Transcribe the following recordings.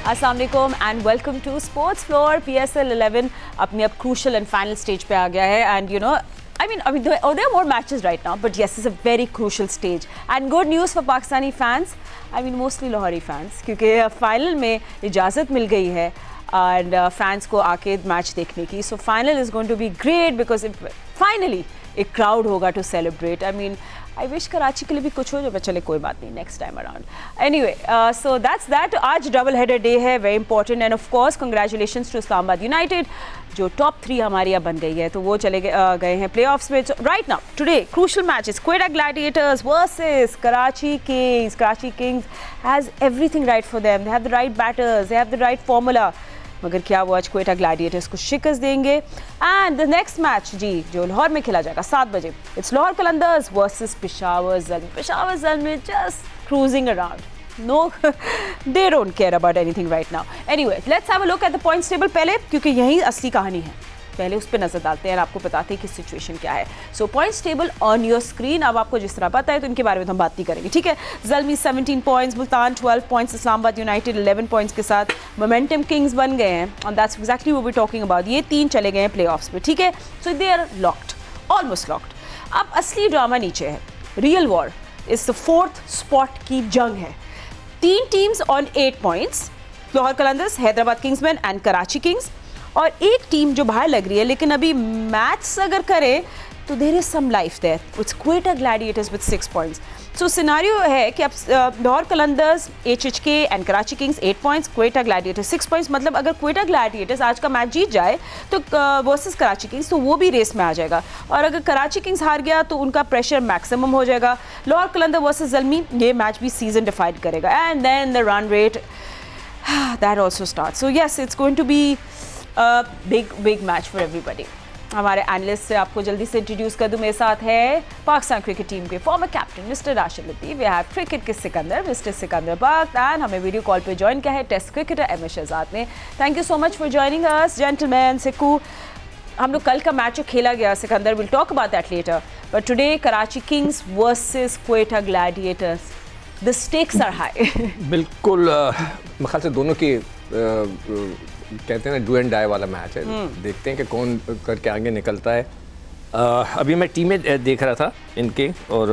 अस्सलाम वालेकुम and welcome to sports floor. PSL 11 अपनी अब क्रूशल एंड फाइनल स्टेज पे आ गया है and I mean, there are more matches right now, but yes, it's a very crucial stage. And good news for Pakistani fans, I mean mostly Lahori fans, क्योंकि final में इजाज़त मिल गई है and fans को आके मैच देखने की. So final is going to be great because finally एक crowd होगा to celebrate. I mean, I wish Karachi के लिए भी कुछ हो जो चले कोई बात नहीं next time around. Anyway, so that's that. आज double header day है, very important and of course congratulations to Islamabad United जो टॉप 3 हमारी अब बन गई है, तो वो चले गए हैं प्लेऑफ्स में. Right now today crucial matches Quetta gladiators versus Karachi kings. Karachi kings has everything right for them, they have the right batters, they have the right formula, मगर क्या वो आज क्वेटा ग्लैडिएटर्स को शिकस्त देंगे. एंड द नेक्स्ट मैच जी जो लाहौर में खेला जाएगा 7 बजे, it's Lahore Qalandars versus Peshawar Zalmi. Peshawar Zalmi just cruising around. No, they don't care about anything right now. Anyway, let's have a look at the points table पहले, क्योंकि यही असली कहानी है. पहले उस पर नजर डालते हैं और आपको बताते हैं कि सिचुएशन क्या है. So points table on your screen. अब आपको जिस तरह पता है तो इनके बारे में तो हम बात नहीं करेंगे, ठीक है. Zalmi 17 points, Multan 12 points, Islamabad united 11 points के साथ मोमेंटम किंग्स बन गए हैं. And that's exactly what we are talking about. ये 3 चले गए हैं प्लेऑफ्स में, ठीक है. So they are locked, almost locked. अब असली ड्रामा नीचे है. रियल वॉर इस 4th स्पॉट की जंग है. 3 teams on 8 points, Lahore Qalandars, Hyderabad Kingsman and Karachi Kings. और एक टीम जो बाहर लग रही है, लेकिन अभी मैथ्स अगर करें तो there is some life there. It's Quetta gladiators with 6 points. So scenario है कि अब Lahore Qalandars, HHK and Karachi kings 8 points, Quetta gladiators 6 points. मतलब अगर क्वेटा ग्लैडिएटर्स आज का मैच जीत जाए तो वर्सेस कराची किंग्स, तो वो भी रेस में आ जाएगा. और अगर कराची किंग्स हार गया तो उनका प्रेशर मैक्सिमम हो जाएगा. लाहौर कलंदर वर्सेस ज़ल्मी, ये मैच भी सीजन डिफाइड करेगा. And then the run rate that also start. So yes, it's going to be big match for everybody. हमारे एनालिस्ट से आपको जल्दी से इंट्रोड्यूस कर दूं. मेरे साथ है पाकिस्तान क्रिकेट टीम के former captain mister Rashid Latif. We have cricket के सिकंदर मिस्टर सिकंदर बख्त. एंड हमें वीडियो कॉल पे ज्वाइन किया है टेस्ट क्रिकेटर MS शहजाद ने. Thank you so much for joining us gentleman. Sikku, हम लोग कल का मैच जो खेला गया Sikandar, will talk about that later, but today Karachi kings versus Quetta gladiators, the stakes are high. बिल्कुल. मेरे ख्याल से दोनों की कहते हैं ना डू एंड डाई वाला मैच है. देखते हैं कि कौन करके आगे निकलता है. अभी मैं टीमें देख रहा था इनके और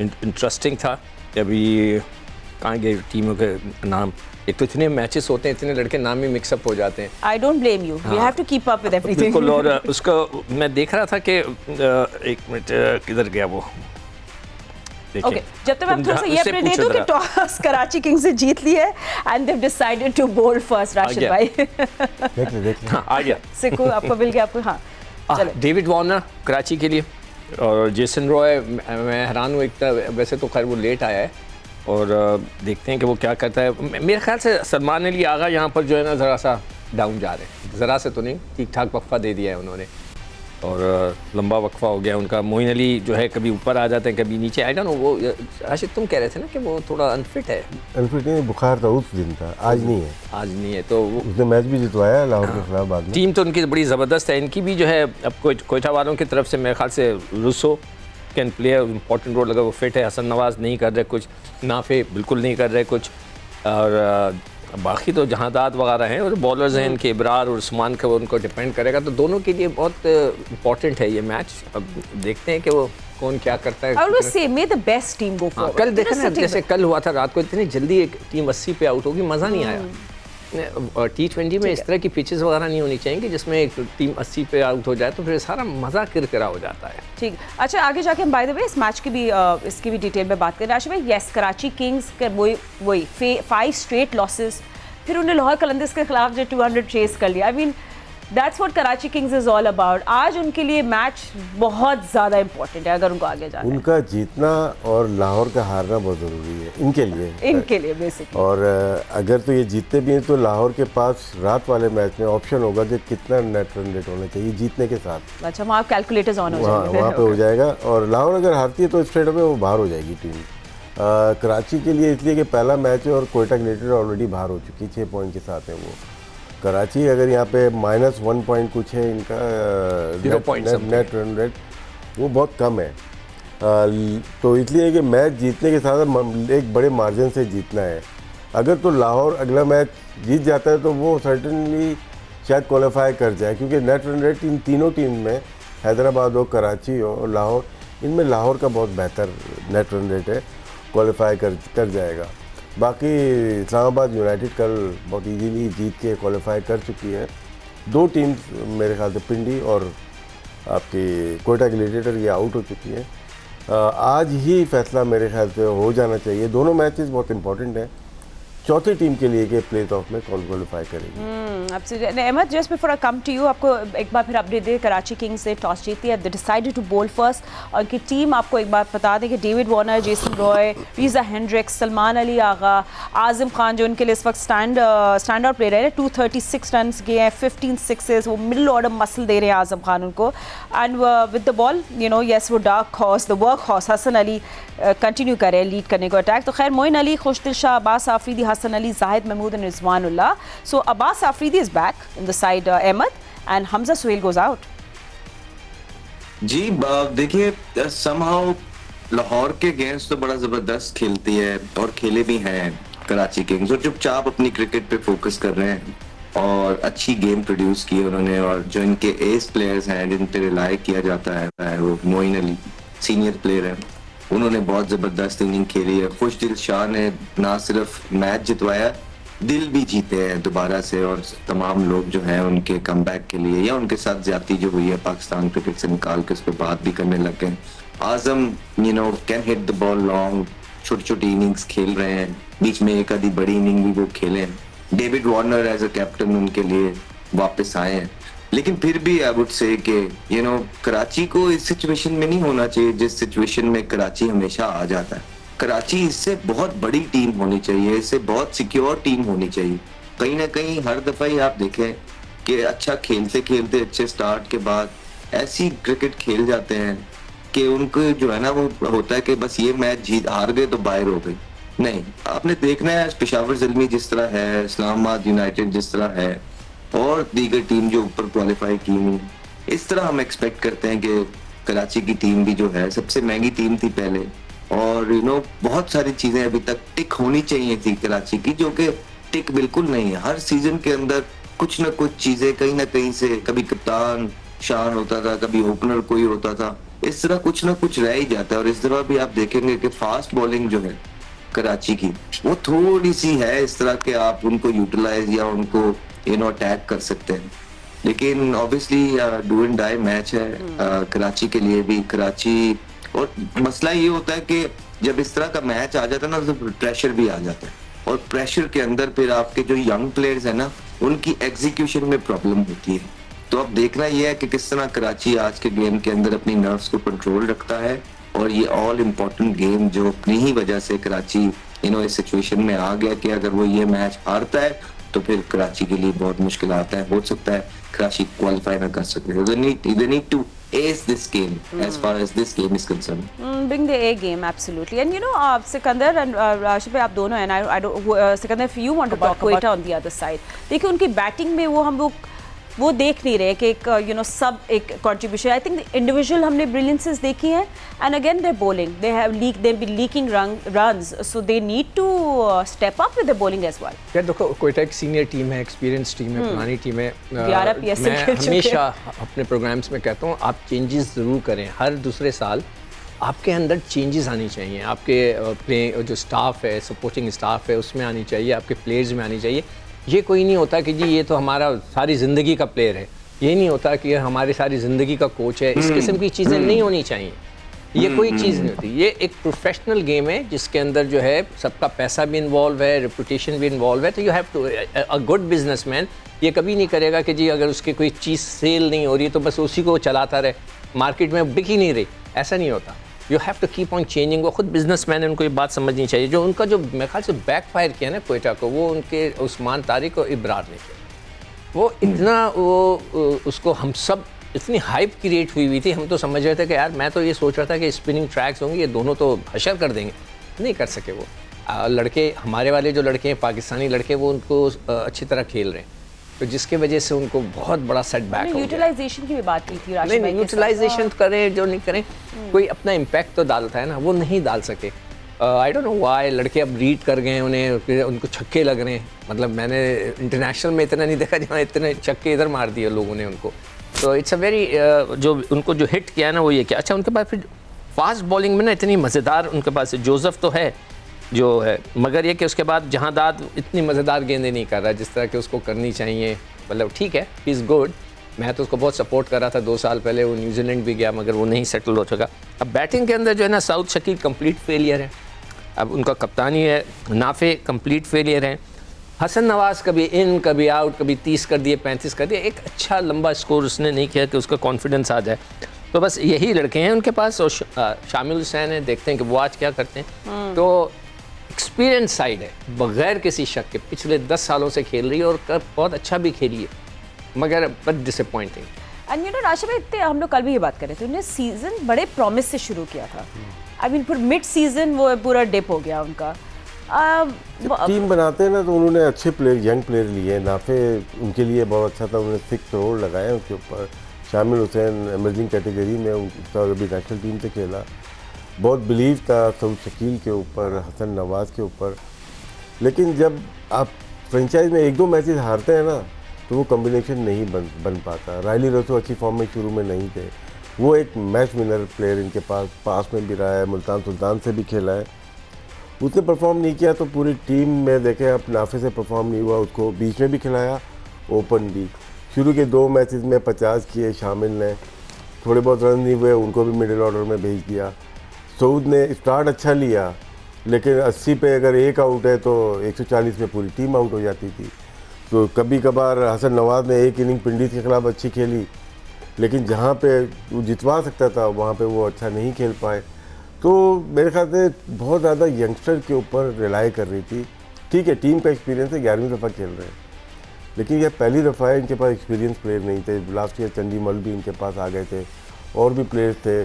इंटरेस्टिंग था. अभी कहाँ गए टीमों के नाम. एक तो इतने मैचेस होते हैं, इतने लड़के नाम ही मिक्सअप हो जाते हैं. I don't blame you, we have to keep up with everything. बिल्कुल. और उसका मैं देख रहा था कि एक मिनट किधर गया वो. ओके, जब तक मैं थोड़ा सा ये अपडेट दे दूं कि टॉस कराची किंग्स से जीत ली है and they have decided to bowl first. Rashid भाई देख ले आ गया. सिक्कू आपको मिल गया. आपको हाँ चलो. डेविड वार्नर कराची के लिए और जेसन रॉय. मैं हैरान हूँ, एक वैसे तो खैर वो लेट आया है और देखते हैं कि वो क्या करता है. मेरे ख्याल से सलमान अली आगा यहाँ पर जो है ना ज़रा सा डाउन जा रहे हैं. ज़रा से तो नहीं, ठीक ठाक वक्फा दे दिया है उन्होंने और लंबा वक्फा हो गया उनका. मोइन अली जो है कभी ऊपर आ जाते हैं कभी नीचे. I don't know. वो राशिद तुम कह रहे थे ना कि वो थोड़ा अनफिट है. अनफिट नहीं, बुखार था उस दिन था, आज नहीं है. आज नहीं है तो उसने मैच भी जितवाया लाहौर के खिलाफ बाद में. टीम तो उनकी बड़ी ज़बरदस्त है. इनकी भी जो है अब कोयटा वालों की तरफ से मेरे ख्याल से Rossouw can play important role. अगर वो फिट है. हसन नवाज नहीं कर रहे कुछ, नाफे बिल्कुल नहीं कर रहे कुछ, और बाकी तो जहादात वगैरह हैं और बॉलर्स हैं इनके इब्रार और उस्मान का, वो उनको डिपेंड करेगा. तो दोनों के लिए बहुत इंपॉर्टेंट है ये मैच. अब देखते हैं कि वो कौन क्या करता है. I would say may the best team go forward. कल देखा ना जैसे कल हुआ था रात को, इतनी जल्दी एक टीम 80 पे आउट होगी, मज़ा नहीं आया. T20 में इस तरह की पिचेस वगैरह नहीं होनी चाहिए कि जिसमें एक टीम 80 पे आउट हो जाए तो फिर सारा मज़ा किरकिरा हो जाता है. ठीक. अच्छा, आगे जाके हम बाय द वे इस मैच की भी इसकी भी डिटेल में बात करें. राशिद भाई, यस कराची किंग्स के वही 5 स्ट्रेट लॉसेस, फिर उन्हें लाहौर कलंदर्स के खिलाफ जो 200 चेस कर लिया. I mean that's what Karachi Kings is all about. आज उनके लिए मैच बहुत ज़्यादा इंपॉर्टेंट है अगर उनको आगे जाना है. उनका जीतना और लाहौर का हारना बहुत ज़रूरी है इनके लिए बेसिकली. और अगर तो ये जीतते भी हैं तो लाहौर के पास रात वाले मैच में ऑप्शन होगा कि कितना नेट रन रेट होना चाहिए जीतने के साथ. अच्छा, वहाँ कैलकुलेटर्स ऑन हो जाएंगे. वहाँ पे हो जाएगा. और लाहौर अगर हारती है तो स्ट्रेट अवे वो बाहर हो जाएगी टीम. कराची के लिए इसलिए कि पहला मैच है और क्वेटा ग्लैडिएटर्स ऑलरेडी बाहर हो चुकी, 6 पॉइंट के साथ है वो. कराची अगर यहाँ पे -1 पॉइंट कुछ है इनका नेट रन रेट, वो बहुत कम है. तो इसलिए कि मैच जीतने के साथ एक बड़े मार्जिन से जीतना है. अगर तो लाहौर अगला मैच जीत जाता है तो वो सर्टेनली शायद क्वालिफाई कर जाए, क्योंकि नेट रन रेट इन तीनों टीम में, हैदराबाद हो, कराची हो और लाहौर, इनमें लाहौर का बहुत बेहतर नेट रन रेट है, क्वालिफाई कर जाएगा। बाकी इस्लामाबाद यूनाइटेड कल बहुत इजीली जीत के क्वालिफाई कर चुकी है। दो टीम्स मेरे ख्याल से पिंडी और आपकी कोयटा ग्लैडिएटर ये आउट हो चुकी है। आज ही फैसला मेरे ख्याल से हो जाना चाहिए। दोनों मैचेस बहुत इंपॉर्टेंट हैं चौथी टीम के लिए कि प्ले ऑफ में कौन क्वालिफाई करेगी। Ahmed, just before I come to you, आपको एक बार फिर अपडेट दे, कराची किंग्स ने टॉस जीती है, they decided to bowl first, और उनकी टीम आपको एक बार बता दें कि David Warner, Jason Roy, Reeza Hendricks, Salman Ali Agha, Azam Khan जो उनके लिए इस वक्त स्टैंड आउट प्लेयर है, 236 रन गए हैं, 15 सिक्सेस, वो मिडल ऑर्डर मसल दे रहे हैं आज़म खान उनको। And with the ball yes वो dark horse, the work horse Hasan Ali continue करें लीड करने को अटैक। तो खैर Moin Ali, Khushdil Shah, Abbas Afridi, Hasan Ali, Zahid Mahmood and Rizwanullah. So Abbas Afridi is back in the side Ahmed, and Hamza Sohail goes out. जी देखिए, समहाउ लाहौर के अगेंस्ट तो बड़ा जबरदस्त खेलती है और खेले भी हैं कराची किंग्स, और चुपचाप अपनी क्रिकेट पे फोकस कर रहे हैं और अच्छी गेम प्रोड्यूस की उन्होंने। और जो इनके एस प्लेयर्स हैं जिन पे रिलाई किया जाता है, वो मोइन अली सीनियर प्लेयर हैं, उन्होंने बहुत ज़बरदस्त इनिंग खेली है। खुशदिल शाह ने ना सिर्फ मैच जितवाया, दिल भी जीते हैं दोबारा से, और तमाम लोग जो हैं उनके कमबैक के लिए या उनके साथ ज्यादती जो हुई है पाकिस्तान क्रिकेट से निकाल के उस पर बात भी करने लग गए। Azam can hit the ball long, छोटी छोटी इनिंग्स खेल रहे हैं, बीच में एक आधी बड़ी इनिंग भी वो खेले। David Warner as a captain उनके लिए वापस आए हैं, लेकिन फिर भी आई वुड से कि कराची को इस सिचुएशन में नहीं होना चाहिए जिस सिचुएशन में कराची हमेशा आ जाता है। कराची इससे बहुत बड़ी टीम होनी चाहिए, इससे बहुत सिक्योर टीम होनी चाहिए। कहीं ना कहीं हर दफा ही आप देखें कि अच्छा खेलते खेलते अच्छे स्टार्ट के बाद ऐसी क्रिकेट खेल जाते हैं कि उनको जो है ना वो होता है कि बस ये मैच जीत हार गए तो बाहर हो गई। नहीं, आपने देखना है पेशावर ज़ल्मी जिस तरह है, इस्लामाबाद यूनाइटेड जिस तरह है, और दीगर टीम जो ऊपर क्वालिफाई की हुई, इस तरह हम एक्सपेक्ट करते हैं कि कराची की टीम भी जो है सबसे महंगी टीम थी पहले, और बहुत सारी चीजें अभी तक टिक होनी चाहिए थी कराची की, जो कि टिक बिल्कुल नहीं है। हर सीजन के अंदर कुछ ना कुछ चीजें कहीं ना कहीं से, कभी कप्तान शान होता था, कभी ओपनर कोई होता था, इस तरह कुछ ना कुछ रह ही जाता है। और इस तरह भी आप देखेंगे कि फास्ट बॉलिंग जो है कराची की वो थोड़ी सी है इस तरह के आप उनको यूटिलाइज या उनको अटैक कर सकते हैं। लेकिन obviously do and die match है कराची के लिए भी। कराची, और मसला ये होता है कि जब इस तरह का मैच आ जाता है ना तो प्रेशर भी आ जाता है, और प्रेशर के अंदर फिर आपके जो यंग प्लेयर्स है ना उनकी एग्जीक्यूशन में प्रॉब्लम होती है। तो अब देखना यह है कि किस तरह कराची आज के गेम के अंदर अपनी नर्व्स को कंट्रोल रखता है, और ये ऑल इम्पोर्टेंट गेम जो अपनी ही वजह से कराची इस सिचुएशन में आ गया कि अगर वो ये मैच हारता है तो फिर कराची के लिए बहुत मुश्किल आता है। हो सकता है कराची क्वालिफाई ना कर सके। They need to ace this game as far as this game is concerned. Bring the A game, absolutely. And Sikandar and Rashid, आप दोनों हैं, I don't, Sikandar, if you want to talk Quetta on the other side, देखिए उनकी batting में वो देख नहीं रहे कि एक सब एक कंट्रीब्यूशन। आई थिंक इंडिविजुअल हमने ब्रिलियंसेस देखी हैं, and again their bowling, they be leaking runs, so they need to step up with the bowling as well. यार देखो, कोयटा एक सीनियर टीम है, एक्सपीरियंस टीम है, पुरानी टीम है। 11 PSL मैं खेल चुके हैं। हमेशा अपने प्रोग्राम्स में कहता हूँ आप चेंजेस ज़रूर करें। हर दूसरे साल आपके अंदर चेंजेस आनी चाहिए, आपके प्ले जो स्टाफ है, सपोर्टिंग स्टाफ है, उसमें आनी चाहिए, आपके प्लेयर्स में आनी चाहिए। ये कोई नहीं होता कि जी ये तो हमारा सारी ज़िंदगी का प्लेयर है, ये नहीं होता कि हमारी सारी ज़िंदगी का कोच है। इस किस्म की चीज़ें नहीं होनी चाहिए, ये कोई चीज़ नहीं होती। ये एक प्रोफेशनल गेम है जिसके अंदर जो है सबका पैसा भी इन्वॉल्व है, रेपुटेशन भी इन्वॉल्व है। तो you have to, a good businessman ये कभी नहीं करेगा कि जी अगर उसकी कोई चीज़ सेल नहीं हो रही तो बस उसी को चलाता रहे, मार्केट में बिक ही नहीं रही, ऐसा नहीं होता। You have to keep on changing. वो खुद बिजनेसमैन है, उनको ये बात समझनी चाहिए। जो उनका जो मेरे ख्याल से बैक फायर किया ना कोयटा को, वो उनके उस्मान तारिक और इब्रार ने किया। वो इतना वो उसको हम सब इतनी हाइप क्रिएट हुई थी, हम तो समझ रहे थे कि यार मैं तो ये सोच रहा था कि स्पिनिंग ट्रैक्स होंगे, ये दोनों तो हशर कर देंगे, नहीं कर सके। वो लड़के, हमारे वाले जो लड़के हैं पाकिस्तानी लड़के, वो उनको अच्छी तरह खेल रहे हैं, तो जिसके वजह से उनको बहुत बड़ा सेटबैक हो गया। यूटिलाइजेशन की भी बात की थी नहीं, यूटिलाइजेशन करें जो नहीं करें, कोई अपना इम्पैक्ट तो डालता है ना, वो नहीं डाल सके। आई डोंट नो व्हाई लड़के अब रीड कर गए हैं उन्हें, फिर उनको छक्के लग रहे हैं। मतलब मैंने इंटरनेशनल में इतना नहीं देखा जहाँ इतने छक्के इधर मार दिए लोगों ने उनको। तो इट्स अ वेरी जो उनको जो हिट किया है ना वो ये किया। अच्छा उनके पास फिर फास्ट बॉलिंग में ना इतनी मज़ेदार उनके पास जोसेफ तो है जो है, मगर ये कि उसके बाद जहाँ दाद इतनी मज़ेदार गेंदें नहीं कर रहा जिस तरह कि उसको करनी चाहिए। मतलब ठीक है, ही इज़ गुड, मैं तो उसको बहुत सपोर्ट कर रहा था 2 साल पहले, वो न्यूजीलैंड भी गया मगर वो नहीं सेटल हो चुका। अब बैटिंग के अंदर जो है ना साउथ शकील कंप्लीट फेलियर है, अब उनका कप्तानी है नाफे कंप्लीट फेलियर है, हसन नवाज कभी इन कभी आउट, कभी 30 कर दिए 35 कर दिए, एक अच्छा लंबा स्कोर उसने नहीं किया कि उसका कॉन्फिडेंस आ जाए। तो बस यही लड़के हैं उनके पास और शामिल हुसैन है, देखते हैं कि वो आज क्या करते हैं। तो एक्सपीरियंस साइड है बगैर किसी शक के, पिछले 10 सालों से खेल रही है और बहुत अच्छा भी खेली है, मगर but disappointing. And you know Rashid भाई, इतने हम लोग कल भी ये बात कर रहे थे, उन्होंने सीजन बड़े प्रॉमिस से शुरू किया था। आई मीन फिर मिड सीजन वो पूरा डिप हो गया उनका। टीम बनाते हैं ना तो उन्होंने अच्छे प्लेयर, यंग प्लेयर लिए। नाफे उनके लिए बहुत अच्छा था, उन्होंने 6 करोड़ लगाए उसके ऊपर। शामिल हुसैन एमर्जिंग कैटेगरी में उसका अभी नेशनल टीम से खेला, बहुत बिलीव था सऊद शकील के ऊपर, हसन नवाज के ऊपर। लेकिन जब आप फ्रेंचाइज में 1-2 मैचेस हारते हैं ना तो वो कॉम्बिनेशन नहीं बन पाता। रायली रोसो अच्छी फॉर्म में शुरू में नहीं थे, वो एक मैच विनर प्लेयर इनके पास में भी रहा है, मुल्तान सुल्तान से भी खेला है, उसने परफॉर्म नहीं किया। तो पूरी टीम में देखें अब नाफे से परफॉर्म नहीं हुआ, उसको बीच में भी खिलाया, ओपन भी। शुरू के 2 मैचेस में 50 किए शामिल ने, थोड़े बहुत रन नहीं हुए उनको भी मिडिल ऑर्डर में भेज दिया। सऊद ने स्टार्ट अच्छा लिया लेकिन 80 पे अगर एक आउट है तो 140 में पूरी टीम आउट हो जाती थी। तो कभी कभार हसन नवाज ने एक इनिंग पिंडीज के खिलाफ अच्छी खेली, लेकिन जहाँ पे वो जितवा सकता था वहाँ पे वो अच्छा नहीं खेल पाए। तो मेरे ख्याल से बहुत ज़्यादा यंगस्टर के ऊपर रिलाई कर रही थी। ठीक है, टीम का एक्सपीरियंस है, 11वीं दफ़ा खेल रहे हैं, लेकिन यह पहली दफ़ा है इनके पास एक्सपीरियंस प्लेयर नहीं थे। लास्ट ईयर चंडीमल भी इनके पास आ गए थे, और भी प्लेयर्स थे,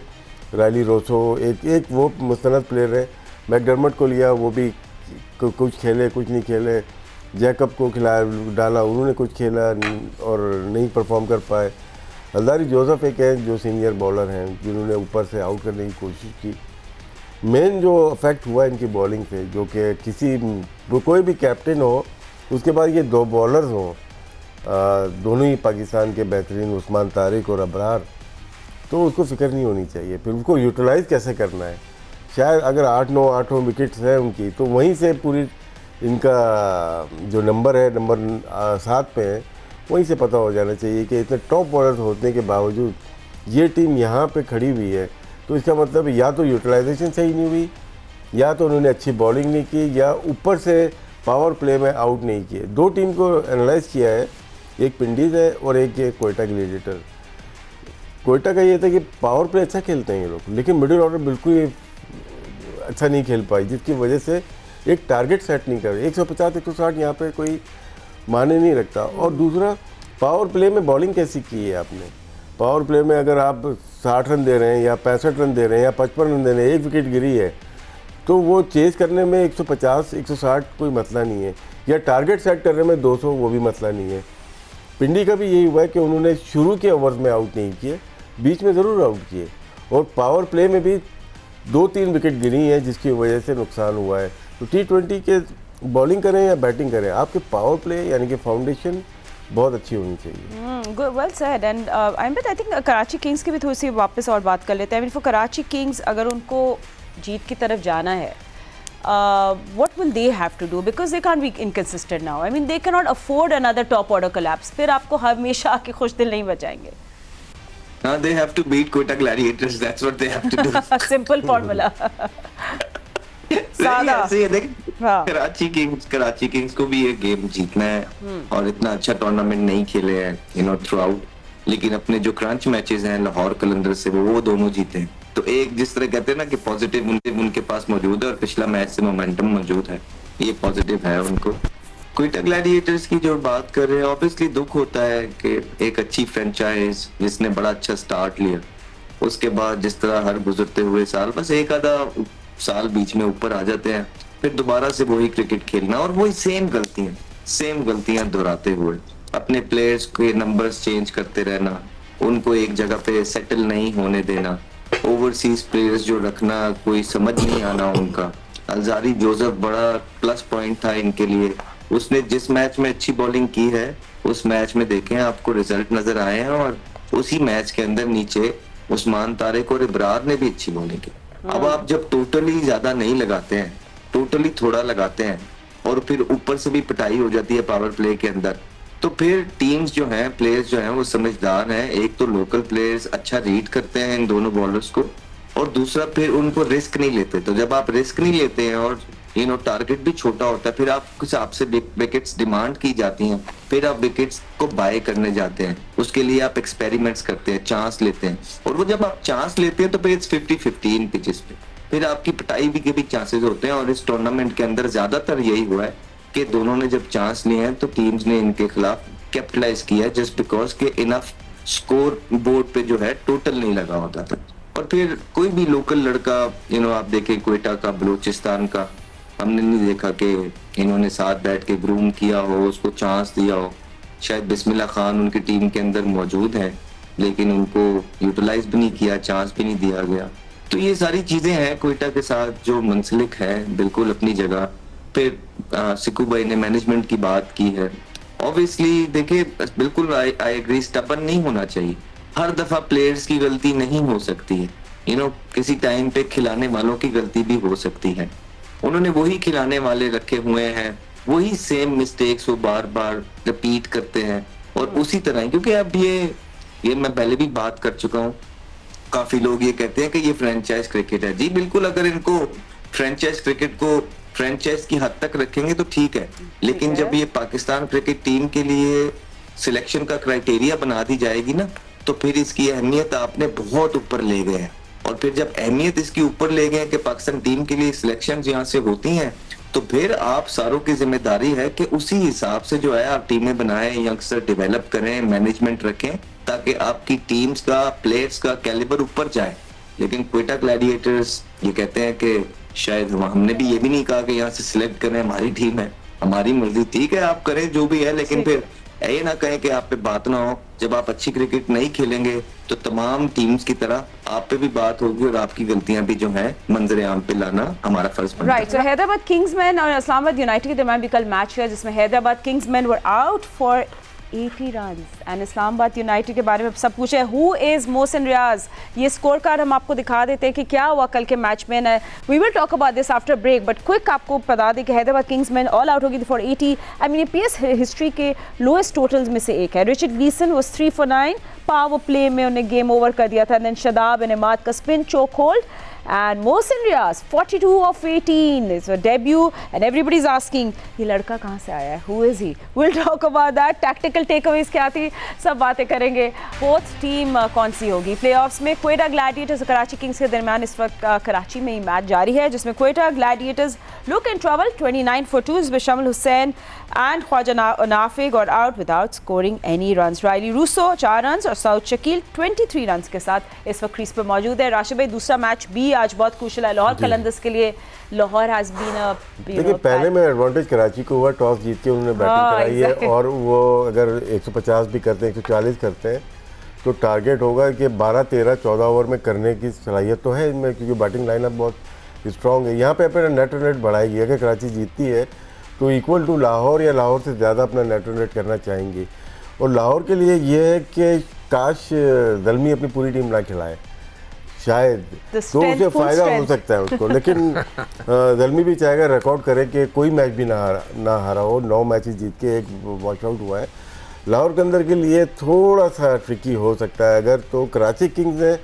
रायली रोसो एक वो मुस्तनद प्लेयर है। मैकडर्मट को लिया, वो भी कुछ खेले कुछ नहीं खेले। जैकब को खिलाया डाला, उन्होंने कुछ खेला और नहीं परफॉर्म कर पाए। हल्दारी जोसेफ एक है जो सीनियर बॉलर हैं, जिन्होंने ऊपर से आउट करने की कोशिश की। मेन जो इफेक्ट हुआ इनकी बॉलिंग से, जो कि कोई भी कैप्टन हो उसके बाद ये 2 बॉलर्स हों, दोनों ही पाकिस्तान के बेहतरीन, उस्मान तारिक और अबरार, तो उसको फिक्र नहीं होनी चाहिए फिर उसको यूटिलाइज़ कैसे करना है। शायद अगर 8-9 विकेट्स हैं उनकी, तो वहीं से पूरी इनका जो नंबर है, नंबर 7 पे है, वहीं से पता हो जाना चाहिए कि इतने टॉप बॉलर्स होने के बावजूद ये टीम यहाँ पे खड़ी हुई है। तो इसका मतलब या तो यूटिलाइजेशन सही नहीं हुई, या तो उन्होंने अच्छी बॉलिंग नहीं की, या ऊपर से पावर प्ले में आउट नहीं किए। 2 टीम को एनालाइज किया है, एक पिंडीज़ है और एक ये कोयटा ग्लेडिएटर। कोयटा का ये था कि पावर प्ले अच्छा खेलते हैं ये लोग, लेकिन मिडिल ऑर्डर बिल्कुल ही अच्छा नहीं खेल पाई, जिसकी वजह से एक टारगेट सेट नहीं कर रहे। 150-160 यहाँ पे कोई माने नहीं रखता। और दूसरा, पावर प्ले में बॉलिंग कैसी की है आपने। पावर प्ले में अगर आप 60 रन दे रहे हैं या 65 रन दे रहे हैं या 55 रन दे रहे हैं, 1 विकेट गिरी है, तो वो चेज़ करने में 150-160 कोई मसला नहीं है, या टारगेट सेट करने में 200 वो भी मसला नहीं है। पिंडी का भी यही हुआ है कि उन्होंने शुरू के ओवर्स में आउट नहीं किए, बीच में ज़रूर आउट किए, और पावर प्ले में भी 2-3 विकेट गिरी हैं जिसकी वजह से नुकसान हुआ है। तो T20 के बॉलिंग करें या बैटिंग करें, आपके पावर प्ले यानी कि फाउंडेशन बहुत अच्छी होनी चाहिए। Well said. And I think Karachi Kings की भी थोड़ी सी वापस और बात कर लेते हैं। फॉर कराची किंग्स, अगर उनको जीत की तरफ जाना है, what will they have to do, because they can't be inconsistent now. I mean, they cannot afford another top order collapse. फिर आपको हमेशा आके खुश दिल नहीं बचाएंगे। They have to beat Quetta Gladiators. That's what they have to do. Simple formula. सादा। ऐसे ही देख, हाँ। कराची किंग्स को भी ये गेम जीतना है, और इतना अच्छा टूर्नामेंट नहीं खेले हैं थ्रू आउट, लेकिन अपने जो क्रंच मैचेस हैं लाहौर कलंदर से वो दोनों जीते हैं। तो एक जिस तरह कहते हैं ना कि पॉजिटिव उनके पास मौजूद है, और पिछला मैच से मोमेंटम मौजूद है, ये पॉजिटिव है उनको। क्वेटा ग्लैडिएटर्स की जो बात कर रहे हैं, ऑब्वियसली दुख होता है कि एक अच्छी फ्रेंचाइज जिसने बड़ा अच्छा स्टार्ट लिया, उसके बाद जिस तरह हर गुजरते हुए साल बस एक आधा साल बीच में ऊपर आ जाते हैं, फिर दोबारा से वही क्रिकेट खेलना और वही सेम गलतियां दोहराते हुए अपने प्लेयर्स के नंबर्स चेंज करते रहना, उनको एक जगह पे सेटल नहीं होने देना, ओवरसीज प्लेयर्स जो रखना कोई समझ नहीं आना उनका, अलजारी जोसेफ बड़ा प्लस पॉइंट था इनके लिए। उसने जिस मैच में अच्छी बॉलिंग की है उस मैच में देखें आपको रिजल्ट नजर आए हैं, और उसी मैच के अंदर नीचे उस्मान तारिक और इब्रार ने भी अच्छी बॉलिंग की। अब आप जब टोटली ज्यादा नहीं लगाते हैं, टोटली थोड़ा लगाते हैं और फिर ऊपर से भी पिटाई हो जाती है पावर प्ले के अंदर, तो फिर टीम्स जो हैं, प्लेयर्स जो हैं वो समझदार हैं। एक तो लोकल प्लेयर्स अच्छा रीड करते हैं इन दोनों बॉलर्स को, और दूसरा फिर उनको रिस्क नहीं लेते। तो जब आप रिस्क नहीं लेते हैं और टारगेट भी छोटा होता है, फिर आप कुछ आपसे विकेट्स डिमांड की जाती हैं, फिर आप विकेट्स को बाय करने जाते हैं, उसके लिए आप एक्सपेरिमेंट्स करते हैं, चांस लेते हैं, और वो जब आप चांस लेते हैं तो फिर इट्स 50-50 इन पिचेस पे, फिर आपकी पिटाई भी के भी चांसेस होते हैं। और इस टूर्नामेंट के अंदर ज्यादातर यही हुआ है कि दोनों ने जब चांस लिए हैं तो टीम्स ने इनके खिलाफ कैपिटलाइज किया है, जस्ट बिकॉज के इनफ स्कोर बोर्ड पे जो है टोटल नहीं लगा होता था। और फिर कोई भी लोकल लड़का आप देखें क्वेटा का, बलूचिस्तान का, हमने नहीं देखा कि इन्होंने साथ बैठ के ग्रूम किया हो, उसको चांस दिया हो। शायद बिस्मिल्लाह खान उनकी टीम के अंदर मौजूद है लेकिन उनको यूटिलाइज भी नहीं किया, चांस भी नहीं दिया गया। तो ये सारी चीजें हैं क्वेटा के साथ जो मुंसलिक है बिल्कुल अपनी जगह। फिर सिकू भाई ने मैनेजमेंट की बात की है। ऑब्वियसली देखिए, बिल्कुल आई एग्री, स्टबन नहीं होना चाहिए। हर दफा प्लेयर्स की गलती नहीं हो सकती है, किसी टाइम पे खिलाने वालों की गलती भी हो सकती है। उन्होंने वही खिलाने वाले रखे हुए हैं, वही सेम मिस्टेक्स वो बार बार रिपीट करते हैं, और उसी तरह, क्योंकि अब ये मैं पहले भी बात कर चुका हूँ, काफी लोग ये कहते हैं कि ये फ्रेंचाइज क्रिकेट है। जी बिल्कुल, अगर इनको फ्रेंचाइज क्रिकेट को फ्रेंचाइज की हद तक रखेंगे तो ठीक है, लेकिन जब ये पाकिस्तान क्रिकेट टीम के लिए सिलेक्शन का क्राइटेरिया बना दी जाएगी ना, तो फिर इसकी अहमियत आपने बहुत ऊपर ले गए हैं। और फिर जब अहमियत इसकी ऊपर ले गए कि पाकिस्तान टीम के लिए सिलेक्शन यहाँ से होती हैं, तो फिर आप सारों की जिम्मेदारी है कि उसी हिसाब से जो है आप टीमें बनाएं, यंगस्टर डेवलप करें, मैनेजमेंट रखें, ताकि आपकी टीम्स का, प्लेयर्स का कैलिबर ऊपर जाए। लेकिन क्वेटा ग्लैडिएटर्स ये कहते हैं कि शायद हमने भी ये भी नहीं कहा कि यहाँ से सिलेक्ट करें, हमारी टीम है, हमारी मर्जी, ठीक है आप करें जो भी है, लेकिन फिर ये ना कहें कि आप पे बात ना हो। जब आप अच्छी क्रिकेट नहीं खेलेंगे तो तमाम टीम्स की तरह आप पे भी बात होगी, और आपकी गलतियां भी जो हैं मंजर आम पे लाना हमारा फर्ज बनता है। राइट, सो हैदराबाद किंग्समैन और इस्लामाबाद यूनाइटेड के दरमियान भी कल मैच हुआ जिसमें Hyderabad Kingsman were out for 80 runs and Islamabad United के बारे में सब कुछ है। हु इज़ मोहसिन रियाज, ये स्कोर कार्ड हम आपको दिखा देते हैं कि क्या हुआ कल के मैच में। We will talk about this after break, but quick आपको बता दें कि हैदराबाद किंग्समैन ऑल आउट होगी फॉर 80। आई मीन ये पीएस हिस्ट्री के लोएस्ट टोटल्स में से एक है। Richard Gleeson was 3 for 9, power play में उन्हें गेम ओवर कर दिया था। देन शदाब एंड इमाद का spin choke hold, and Mohsin Riaz 42 of 18 is a debut and everybody's asking ये लड़का कहाँ से आया है, who is he? We'll talk about that, tactical takeaways क्या थी, सब बातें करेंगे। फोर्थ टीम कौन सी होगी प्लेऑफ्स में? क्वेटा ग्लैडिएटर्स और कराची किंग्स के दरमियान इस वक्त कराची में ही मैच जारी है, जिसमें Quetta Gladiators look in trouble 29 for 2, इसमें शामिल हुसैन एंड ख्वाजा नाफिग और out without scoring any runs. Rilee Rossouw 4 runs और साउथ शकील 23 रन्स के साथ इस वक्त क्रीज पर मौजूद है। राशिद भाई, दूसरा मैच भी आज बहुत क्रूशियल है लाहौर कलंदर्स के लिए। लाहौर हैज बीन अ देखिए, पहले में एडवांटेज कराची को हुआ, टॉस जीत के उन्होंने बैटिंग कराई है, और वो अगर 150 भी करते हैं, 140 करते हैं, तो टारगेट होगा कि 12, 13, 14 ओवर में करने की सलाहियत तो है इनमें, क्योंकि बैटिंग लाइनअप बहुत स्ट्रॉन्ग है। यहाँ पे अपना नेट रन रेट बढ़ाएगी। अगर कराची जीतती है तो इक्वल टू लाहौर या लाहौर से ज़्यादा अपना नेट रन रेट करना चाहेंगी। और लाहौर के लिए ये है कि काश ज़ल्मी अपनी पूरी टीम ना खिलाए, शायद तो उसे फ़ायदा हो सकता है उसको। लेकिन ज़ल्मी भी चाहेगा रिकॉर्ड करे कि कोई मैच भी ना हारा हो। 9 मैचेस जीत के एक वॉश आउट हुआ है। लाहौर के अंदर के लिए थोड़ा सा ट्रिकी हो सकता है। अगर तो कराची किंग्स ने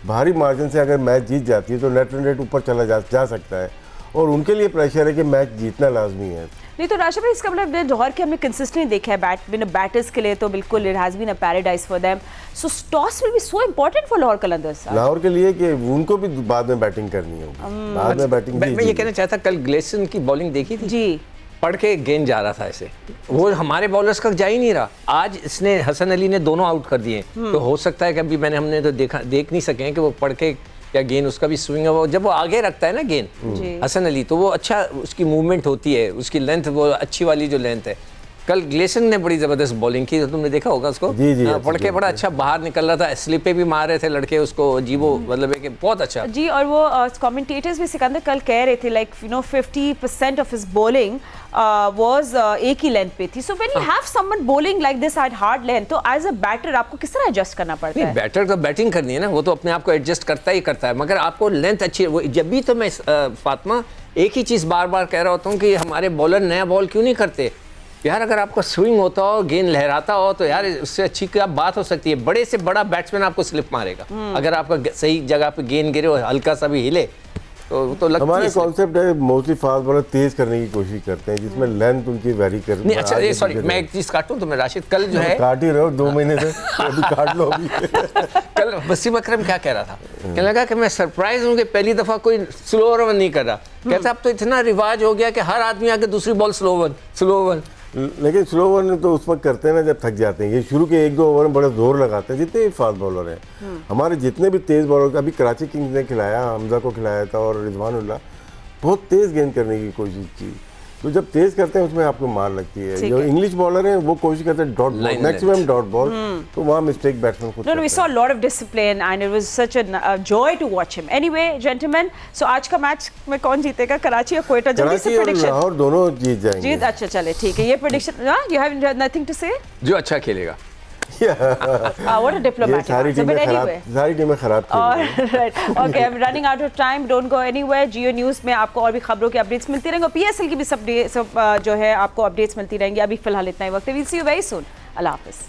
भारी मार्जिन से अगर मैच जीत जाती है तो नेट रन रेट ऊपर चला जा सकता है, और उनके लिए प्रेशर है कि मैच जीतना लाजमी है। नहीं तो राशिद भाई, इसका मतलब जौहर के हमने कंसिस्टेंटली देखा है बैटर्स के लिए तो बिल्कुल it has been a paradise for them. So toss will be so important for Lahore Qalandars. Lahore के लिए कि उनको भी बाद में बैटिंग करनी होगी, बाद में बैटिंग। मैं ये कहना चाहता, कल ग्लेसन की बॉलिंग देखी थी जी, पढ़ के गेंद जा रहा था ऐसे, वो हमारे बॉलर्स का जा ही नहीं रहा। आज इसने हसन अली ने दोनों आउट कर दिए, तो हो सकता है कि अभी हमने तो देख नहीं सके कि वो पढ़ के या गेंद उसका भी स्विंग है, वो जब वो आगे रखता है ना गेंद हसन अली, तो वो अच्छा उसकी मूवमेंट होती है, उसकी लेंथ वो अच्छी वाली जो लेंथ है, कल ग्लेसन ने बड़ी ज़बरदस्त बॉलिंग की, तो तुमने देखा होगा उसको। जी, हाँ, पढ़ के बड़ा अच्छा बाहर निकल रहा था, स्लिपे भी मार रहे थे लड़के उसको, जीवो मतलब है कि बहुत अच्छा। जी, और वो कमेंटेटर्स भी सिकंदर कल कह रहे थे like 50% of his bowling was एक ही लेंथ पे थी। So when you have someone bowling like this eight hard length, तो एज अ बैटर आपको किस तरह एडजस्ट करना पड़ता है? बैटर तो बैटिंग करनी है ना, वो तो अपने आप को एडजस्ट करता ही करता है, मगर आपको लेंथ अच्छी वो जब भी। तो मैं फातिमा एक ही चीज़ बार बार कह रहा होता हूँ कि हमारे बॉलर नया बॉल क्यों नहीं करते यार। अगर आपका स्विंग होता हो, गेंद लहराता हो, तो यार उससे अच्छी क्या बात हो सकती है। बड़े से बड़ा बैट्समैन आपको स्लिप मारेगा अगर आपका सही जगह पे गेंद गिरे और हल्का सा भी हिले तो लगती हमारे है slip। कॉन्सेप्ट है मोस्टली फास्ट बॉलर तेज करने की कोशिश करते हैं, जिसमें लेंथ उनकी वेरी कर नहीं अच्छा, ये सॉरी मैं एक चीज़ काटूँ तो मैं राशिद कल जो है काट ही रहे हो 2 महीने से, अभी काट लो अभी। कल वसीम अकरम क्या कह रहा था, कहने लगा कि मैं सरप्राइज हूँ कि पहली दफ़ा कोई स्लो ओवर नहीं कर रहा। कहता अब तो इतना रिवाज हो गया कि हर आदमी आके दूसरी बॉल स्लो ओवर। लेकिन स्लो ओवर तो उस वक्त करते हैं ना जब थक जाते हैं। ये शुरू के 1-2 ओवर में बड़ा जोर लगाते हैं जितने भी फास्ट बॉलर हैं। हमारे जितने भी तेज़ बॉलर, अभी कराची किंग्स ने खिलाया, हमजा को खिलाया था और रिजवानुल्लाह बहुत तेज़ गेंद करने की कोशिश की। तो जब तेज़ करते हैं उसमें आपको मार लगती है। जो इंग्लिश बॉलर हैं वो कोशिश करते हैं dot ball, maximum dot ball, तो वहाँ मिस्टेक बैट्समैन खुद No, we saw a lot of discipline and it was such a joy to watch him. Anyway, gentlemen, so आज का मैच में कौन जीतेगा, कराची या कोयटा? जल्दी से कराची और prediction. लाहौर दोनों जीत जाएंगे। जीत, अच्छा चले ठीक है, ये prediction, you have nothing to say? जो अच्छा खेलेगा। What a diplomatic सारी answer, but anyway. टीमें खराब खेल रही हैं। Okay, I'm running out of time. Don't go anywhere. Jio News में आपको और भी खबरों की अपडेट्स मिलती रहेंगी और PSL की भी सब जो है आपको अपडेट्स मिलती रहेंगी। अभी फिलहाल इतना ही वक्त है। We'll see you very soon. अल्लाह हाफिज़।